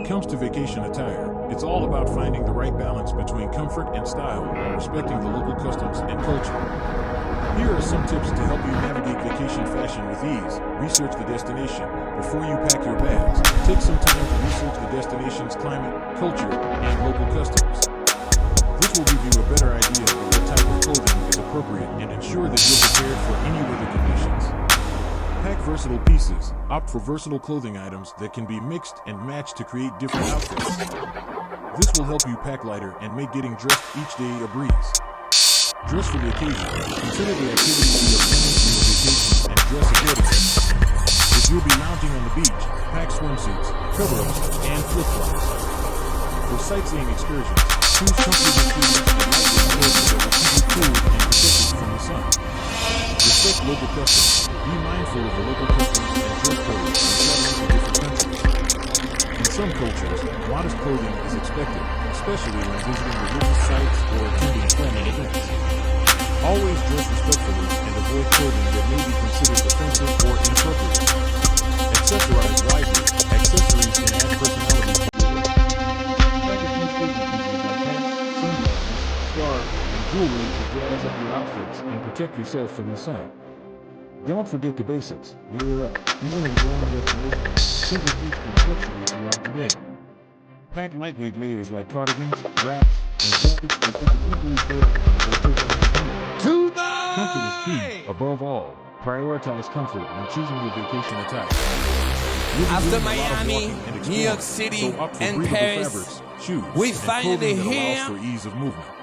comes to vacation attire, it's all about finding the right balance between comfort and style while respecting the local customs and culture. Here are some tips to help you navigate vacation fashion with ease. Research the destination. Before you pack your bags, take some time to research the destination's climate, culture, and local customs. This will give you a better idea of what type of clothing is appropriate and ensure that you're prepared for any weather conditions. Pack versatile pieces. Opt for versatile clothing items that can be mixed and matched to create different outfits. This will help you pack lighter and make getting dressed each day a breeze. Dress for the occasion. Consider the activities you are planning for your vacation and dress accordingly. If you'll be lounging on the beach, pack swimsuits, cover-ups, and flip-flops. For sightseeing excursions, choose comfortable shoes and lightweight clothing that will keep you cool and protected from the sun. Respect local customs. Be mindful of the local customs and dress codes when traveling to different countries. In some cultures, modest clothing is expected, especially when visiting religious sites or attending formal events. Always dress respectfully and avoid clothing that may be considered offensive or inappropriate. Accessorize wisely. Accessories can add personality to your look. Pack a few statement pieces like hats, sunglasses, scarves, and jewelry to jazz up your outfits and protect yourself from the sun. Don't forget the basics. Gear up. Even in growing destinations, simple feet can fluctuate throughout the day. Pack lightweight layers like cardigans, wraps, and jackets to keep you equally cold or take off the heat. Comfort is key. Above all, prioritize comfort when choosing your vacation attire. After Miami, New York City, and Paris, we finally here. For ease of movement.